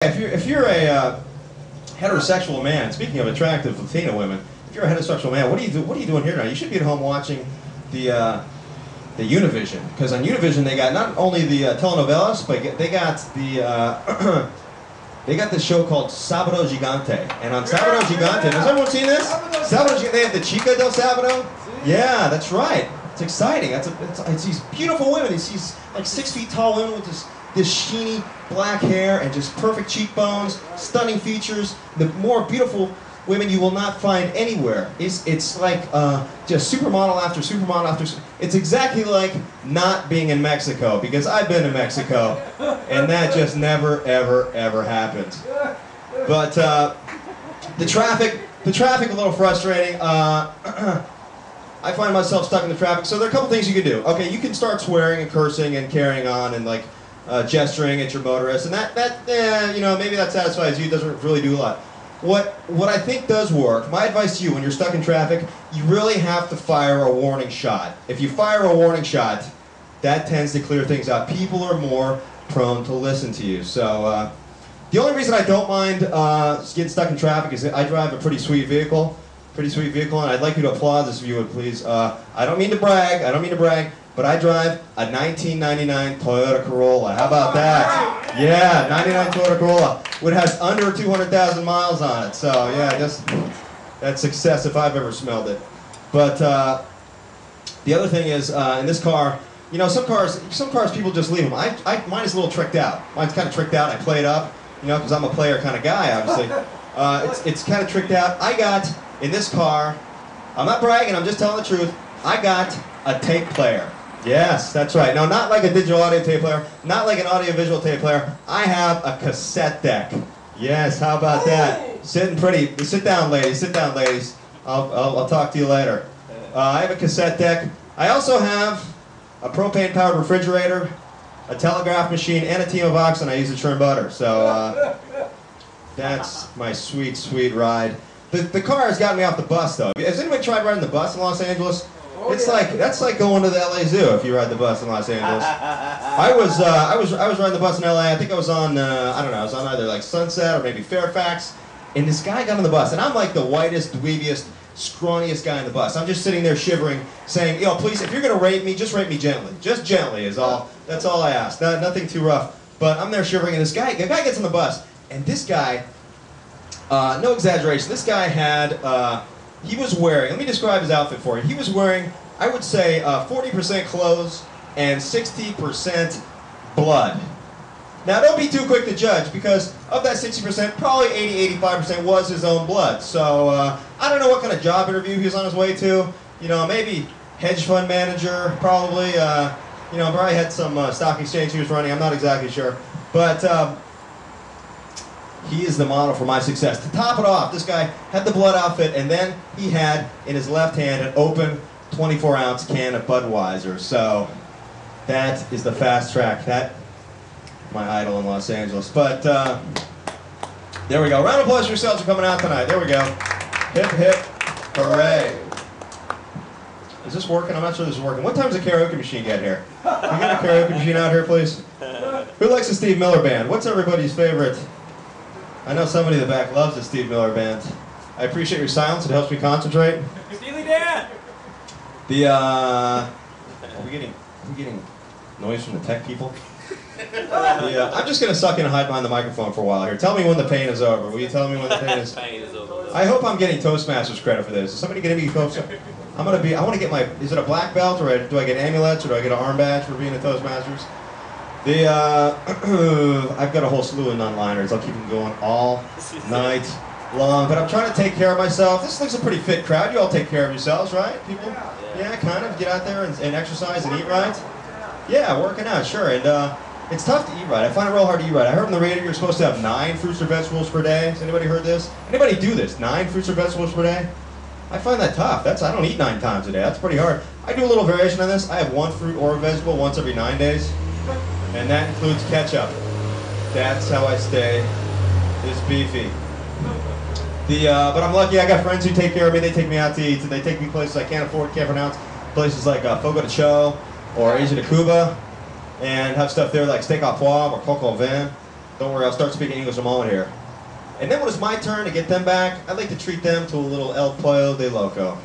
If you're a heterosexual man, speaking of attractive Latina women, if you're a heterosexual man, what are you doing here now? You should be at home watching the Univision, because on Univision they got not only the telenovelas, but they got the they got this show called Sábado Gigante, and on Sábado Gigante, has everyone seen this? Sábado Gigante, they have the Chica del Sábado. Yeah, that's right. It's exciting. It's these beautiful women. It's these like 6 feet tall women with this sheeny black hair and just perfect cheekbones, stunning features. The more beautiful women you will not find anywhere. It's like just supermodel after supermodel after. It's exactly like not being in Mexico, because I've been to Mexico, and that just never ever happened. But the traffic a little frustrating. I find myself stuck in the traffic. So there are a couple things you can do. Okay, you can start swearing and cursing and carrying on and like gesturing at your motorist, and that you know, maybe that satisfies you. It doesn't really do a lot. What I think does work, my advice to you when you're stuck in traffic, you really have to fire a warning shot. If you fire a warning shot, that tends to clear things out. People are more prone to listen to you. So the only reason I don't mind getting stuck in traffic is that I drive a pretty sweet vehicle, and I'd like you to applaud this if you would, please. I don't mean to brag, but I drive a 1999 Toyota Corolla. How about that? Yeah, 99 Toyota Corolla. It has under 200,000 miles on it. So yeah, that's success if I've ever smelled it. But the other thing is, in this car, you know, some cars people just leave them. Mine is a little tricked out. Mine's kind of tricked out. I play it up, you know, because I'm a player kind of guy, obviously. It's kind of tricked out. I got, in this car, I'm not bragging, I'm just telling the truth, I got a tape player. Yes, that's right. No, not like a digital audio tape player, not like an audio-visual tape player. I have a cassette deck. Yes, how about that? Sitting pretty. Sit down, ladies. Sit down, ladies. I'll talk to you later. I have a cassette deck. I also have a propane-powered refrigerator, a telegraph machine, and a team of oxen I use to churn butter. So that's my sweet, sweet ride. The car has gotten me off the bus, though. Has anybody tried riding the bus in Los Angeles? That's like going to the LA Zoo if you ride the bus in Los Angeles. I was riding the bus in LA. I think I was on I don't know. I was on either like Sunset or maybe Fairfax, and this guy got on the bus, and I'm like the whitest, dweebiest, scrawniest guy on the bus. I'm just sitting there shivering, saying, "Yo, please, if you're gonna rate me, just rate me gently. Just gently is all. That's all I ask. Nothing too rough." But I'm there shivering, and the guy gets on the bus, and this guy, no exaggeration, this guy had. He was wearing, let me describe his outfit for you. He was wearing, I would say, 40% clothes and 60% blood. Now, don't be too quick to judge, because of that 60%, probably 80-85% was his own blood. So, I don't know what kind of job interview he was on his way to. You know, maybe hedge fund manager, probably. You know, probably had some stock exchange he was running. I'm not exactly sure. But he is the model for my success. To top it off, this guy had the blood outfit, and then he had in his left hand an open 24-ounce can of Budweiser. So that is the fast track. That, my idol in Los Angeles. But there we go. Round of applause for yourselves for coming out tonight. There we go. Hip, hip, hooray. Is this working? I'm not sure this is working. What time does the karaoke machine get here? Can we get a karaoke machine out here, please? Who likes the Steve Miller Band? What's everybody's favorite? I know somebody in the back loves the Steve Miller Band. I appreciate your silence. It helps me concentrate. Steely Dan! Are we getting noise from the tech people? I'm just going to suck in and hide behind the microphone for a while here. Tell me when the pain is over. Will you tell me when the pain is? Pain is over. I hope I'm getting Toastmasters credit for this. Is somebody going to be Toastmasters? I want to get my, is it a black belt, or do I get amulets, or do I get an arm badge for being a Toastmasters? I've got a whole slew of non-liners. I'll keep them going all night long. But I'm trying to take care of myself. This looks a pretty fit crowd. You all take care of yourselves, right, people? Yeah, kind of. Get out there and exercise and eat right. Yeah, working out, sure. And it's tough to eat right. I find it real hard to eat right. I heard on the radio you're supposed to have 9 fruits or vegetables per day. Has anybody heard this? Anybody do this? 9 fruits or vegetables per day? I find that tough. I don't eat 9 times a day. That's pretty hard. I do a little variation on this. I have 1 fruit or a vegetable once every 9 days. And that includes ketchup. That's how I stay this beefy. But I'm lucky. I got friends who take care of me. They take me out to eat. They take me places I can't afford, can't pronounce. Places like Fogo de Chão or Asia de Cuba, and have stuff there like steak au poivre or coq au vin. Don't worry, I'll start speaking English in a moment here. And then when it's my turn to get them back, I'd like to treat them to a little El Pollo de Loco.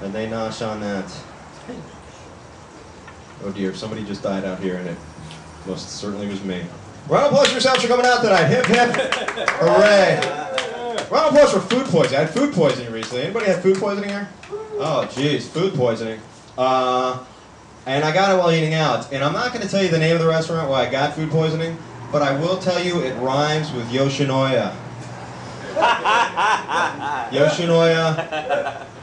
And they nosh on that. Oh dear, somebody just died out here, and it most certainly was me. Round of applause for yourselves for coming out tonight. Hip, hip, hooray. Round of applause for food poisoning. I had food poisoning recently. Anybody had food poisoning here? Oh, jeez, food poisoning. And I got it while eating out. And I'm not going to tell you the name of the restaurant where I got food poisoning, but I will tell you it rhymes with Yoshinoya.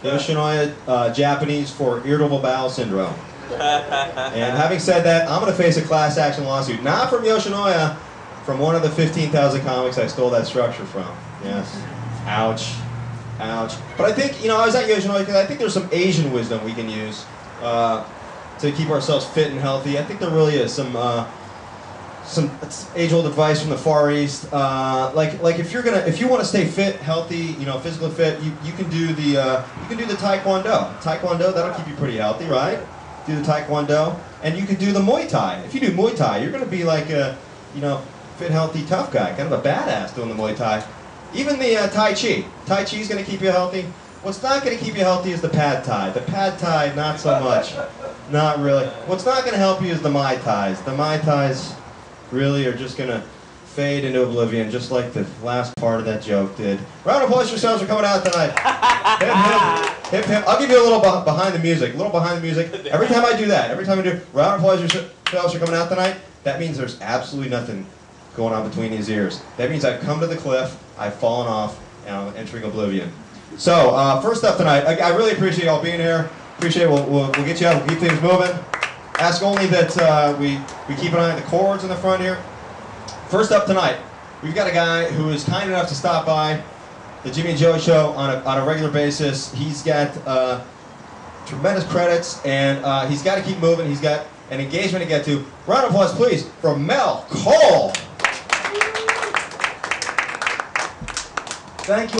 Yoshinoya, Japanese for irritable bowel syndrome. And having said that, I'm going to face a class action lawsuit. Not from Yoshinoya, from one of the 15,000 comics I stole that structure from. Yes. Ouch. Ouch. But I think, I was at Yoshinoya because I think there's some Asian wisdom we can use to keep ourselves fit and healthy. I think there really is some age-old advice from the Far East. Like if you want to stay fit, healthy, physically fit, you can do the Taekwondo. Taekwondo, that'll keep you pretty healthy, right? Do the Taekwondo, and you can do the Muay Thai. If you do Muay Thai, you're going to be like a, fit, healthy, tough guy, kind of a badass doing the Muay Thai. Even the Tai Chi. Tai Chi is going to keep you healthy. What's not going to keep you healthy is the Pad Thai. The Pad Thai, not so much. Not really. What's not going to help you is the Mai Tais. The Mai Tais really are just going to fade into oblivion, just like the last part of that joke did. Round of applause for yourselves for coming out tonight. Hip, hip, hip, hip. I'll give you a little behind the music. Every time I do that, round of applause for yourselves for coming out tonight, that means there's absolutely nothing going on between these ears. That means I've come to the cliff, I've fallen off, and I'm entering oblivion. So, first up tonight, I really appreciate y'all being here. Appreciate it. We'll get you out. We'll keep things moving. Ask only that we keep an eye on the cords in the front here. First up tonight, we've got a guy who is kind enough to stop by the Jimmy and Joe Show on a regular basis. He's got tremendous credits, and he's got to keep moving. He's got an engagement to get to. Round of applause, please, for Mel Cole. Thank you.